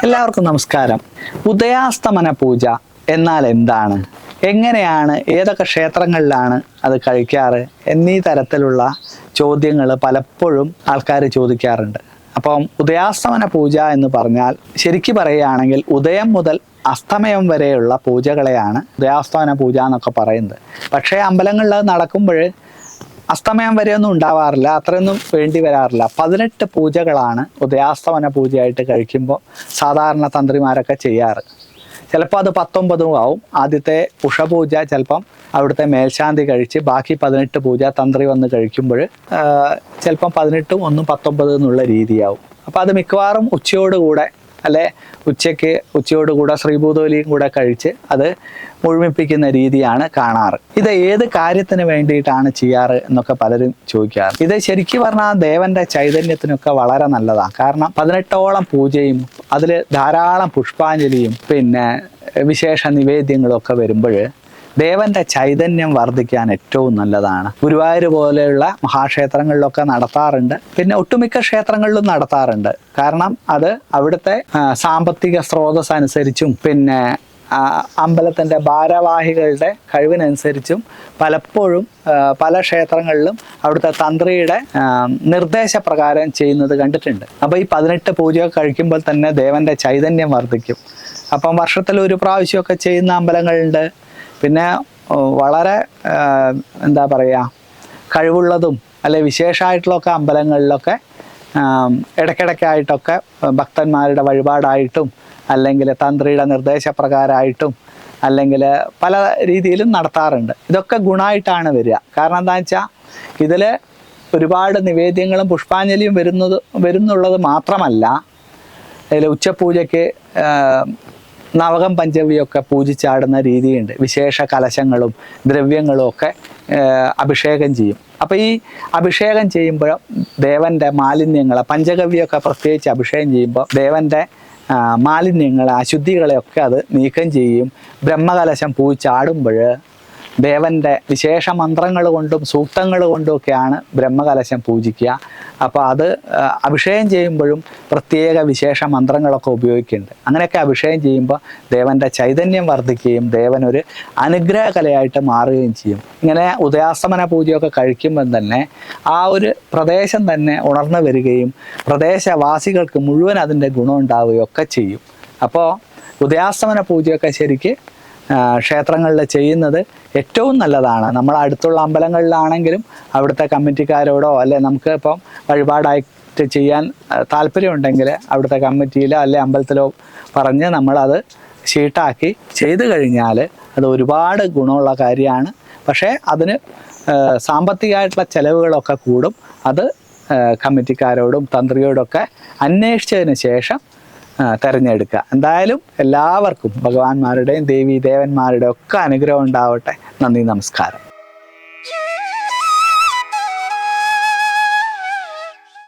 എല്ലാവർക്കും നമസ്കാരം. ഉദയാസ്തമന പൂജ എന്നാൽ എന്താണ്, എങ്ങനെയാണ്, ഏതൊക്കെ ക്ഷേത്രങ്ങളിലാണ് അത് കഴിക്കാറ് എന്നീ തരത്തിലുള്ള ചോദ്യങ്ങൾ പലപ്പോഴും ആൾക്കാർ ചോദിക്കാറുണ്ട്. അപ്പം ഉദയാസ്തമന പൂജ എന്ന് പറഞ്ഞാൽ ശരിക്കും പറയുകയാണെങ്കിൽ ഉദയം മുതൽ അസ്തമയം വരെയുള്ള പൂജകളെയാണ് ഉദയാസ്തമന പൂജ എന്നൊക്കെ പറയുന്നത്. പക്ഷേ അമ്പലങ്ങളിൽ നടക്കുമ്പോൾ അസ്തമയം വരെയൊന്നും ഉണ്ടാവാറില്ല, അത്രയൊന്നും വേണ്ടി വരാറില്ല. 18 പൂജകളാണ് ഉദയാസ്തമന പൂജയായിട്ട് കഴിക്കുമ്പോൾ സാധാരണ തന്ത്രിമാരൊക്കെ ചെയ്യാറ്. ചിലപ്പോൾ അത് 19 ആവും. ആദ്യത്തെ ഉഷപൂജ ചിലപ്പം അവിടുത്തെ മേൽശാന്തി കഴിച്ച് ബാക്കി 18 പൂജ തന്ത്രി വന്ന് കഴിക്കുമ്പോൾ ചിലപ്പം 18ഉം 1ഉം 19 എന്നുള്ള രീതിയാവും. അപ്പോൾ അത് മിക്കവാറും ഉച്ചയോടുകൂടെ അല്ലെ ഉച്ചയോടുകൂടെ ശ്രീഭൂതോലിയും കൂടെ കഴിച്ച് അത് മുഴുമിപ്പിക്കുന്ന രീതിയാണ് കാണാറ്. ഇത് ഏത് കാര്യത്തിന് വേണ്ടിയിട്ടാണ് ചെയ്യാറ് എന്നൊക്കെ പലരും ചോദിക്കാറ്. ഇത് ശരിക്കും പറഞ്ഞാൽ ദേവന്റെ ചൈതന്യത്തിനൊക്കെ വളരെ നല്ലതാണ്. കാരണം 18ഓളം പൂജയും അതിൽ ധാരാളം പുഷ്പാഞ്ജലിയും പിന്നെ വിശേഷ നിവേദ്യങ്ങളും ഒക്കെ വരുമ്പോൾ ദേവന്റെ ചൈതന്യം വർദ്ധിക്കാൻ ഏറ്റവും നല്ലതാണ്. ഗുരുവായൂർ പോലെയുള്ള മഹാക്ഷേത്രങ്ങളിലൊക്കെ നടത്താറുണ്ട്, പിന്നെ ഒട്ടുമിക്ക ക്ഷേത്രങ്ങളിലും നടത്താറുണ്ട്. കാരണം അത് അവിടുത്തെ സാമ്പത്തിക സ്രോതസ് അനുസരിച്ചും പിന്നെ അമ്പലത്തിൻ്റെ ഭാരവാഹികളുടെ കഴിവിനനുസരിച്ചും പലപ്പോഴും പല ക്ഷേത്രങ്ങളിലും അവിടുത്തെ തന്ത്രിയുടെ നിർദ്ദേശപ്രകാരം ചെയ്യുന്നത് കണ്ടിട്ടുണ്ട്. അപ്പോൾ ഈ 18 പൂജ കഴിക്കുമ്പോൾ തന്നെ ദേവന്റെ ചൈതന്യം വർദ്ധിക്കും. അപ്പം വർഷത്തിൽ ഒരു പ്രാവശ്യമൊക്കെ ചെയ്യുന്ന അമ്പലങ്ങളുണ്ട്. പിന്നെ വളരെ എന്താ പറയുക, കഴിവുള്ളതും അല്ലെ വിശേഷമായിട്ടുള്ളൊക്കെ അമ്പലങ്ങളിലൊക്കെ ഇടയ്ക്കിടയ്ക്കായിട്ടൊക്കെ ഭക്തന്മാരുടെ വഴിപാടായിട്ടും അല്ലെങ്കിൽ തന്ത്രിയുടെ നിർദ്ദേശപ്രകാരമായിട്ടും അല്ലെങ്കിൽ പല രീതിയിലും നടത്താറുണ്ട്. ഇതൊക്കെ ഗുണമായിട്ടാണ് വരിക. കാരണം എന്താണെന്ന് വെച്ചാൽ ഇതിൽ ഒരുപാട് നിവേദ്യങ്ങളും പുഷ്പാഞ്ജലിയും വരുന്നുള്ളത് മാത്രമല്ല, അതിൽ ഉച്ചപൂജയ്ക്ക് നവകം പഞ്ചവിയൊക്കെ പൂജിച്ചാടുന്ന രീതിയുണ്ട്. വിശേഷ കലശങ്ങളും ദ്രവ്യങ്ങളും ഒക്കെ അഭിഷേകം ചെയ്യും. അപ്പോൾ ഈ അഭിഷേകം ചെയ്യുമ്പോൾ ദേവൻ്റെ മാലിന്യങ്ങൾ, പഞ്ചഗവ്യമൊക്കെ പ്രത്യേകിച്ച് അഭിഷേകം ചെയ്യുമ്പോൾ ദേവൻ്റെ മാലിന്യങ്ങൾ, അശുദ്ധികളെയൊക്കെ അത് നീക്കം ചെയ്യും. ബ്രഹ്മകലശം പൂജിച്ചാടുമ്പോൾ ദേവൻ്റെ വിശേഷ മന്ത്രങ്ങൾ കൊണ്ടും സൂക്തങ്ങൾ കൊണ്ടുമൊക്കെയാണ് ബ്രഹ്മകലശം പൂജിക്കുക. അപ്പോൾ അത് അഭിഷേകം ചെയ്യുമ്പോഴും പ്രത്യേക വിശേഷ മന്ത്രങ്ങളൊക്കെ ഉപയോഗിക്കുന്നുണ്ട്. അങ്ങനെയൊക്കെ അഭിഷേകം ചെയ്യുമ്പോൾ ദേവൻ്റെ ചൈതന്യം വർദ്ധിക്കുകയും ദേവനൊരു അനുഗ്രഹകലയായിട്ട് മാറുകയും ചെയ്യും. ഇങ്ങനെ ഉദയാസ്തമന പൂജയൊക്കെ കഴിക്കുമ്പം തന്നെ ആ ഒരു പ്രദേശം തന്നെ ഉണർന്നു വരികയും പ്രദേശവാസികൾക്ക് മുഴുവൻ അതിൻ്റെ ഗുണം ഉണ്ടാവുകയും ഒക്കെ ചെയ്യും. അപ്പോൾ ഉദയാസ്തമന പൂജയൊക്കെ ശരിക്ക് ക്ഷേത്രങ്ങളിൽ ചെയ്യുന്നത് ഏറ്റവും നല്ലതാണ്. നമ്മൾ അടുത്തുള്ള അമ്പലങ്ങളിലാണെങ്കിലും അവിടുത്തെ കമ്മിറ്റിക്കാരോടോ അല്ലെ നമുക്ക് ഇപ്പം വഴിപാടായിട്ട് ചെയ്യാൻ താല്പര്യമുണ്ടെങ്കിൽ അവിടുത്തെ കമ്മിറ്റിയിലോ അല്ലെ അമ്പലത്തിലോ പറഞ്ഞ് നമ്മളത് ഷീട്ടാക്കി ചെയ്തു കഴിഞ്ഞാൽ അത് ഒരുപാട് ഗുണമുള്ള കാര്യമാണ്. പക്ഷേ അതിന് സാമ്പത്തികമായിട്ടുള്ള ചിലവുകളൊക്കെ കൂടും. അത് കമ്മിറ്റിക്കാരോടും തന്ത്രിയോടൊക്കെ അന്വേഷിച്ചതിന് ശേഷം തിരഞ്ഞെടുക്കുക. എന്തായാലും എല്ലാവർക്കും ഭഗവാന്മാരുടെയും ദേവീ ദേവന്മാരുടെയും ഒക്കെ അനുഗ്രഹം ഉണ്ടാവട്ടെ. നന്ദി, നമസ്കാരം.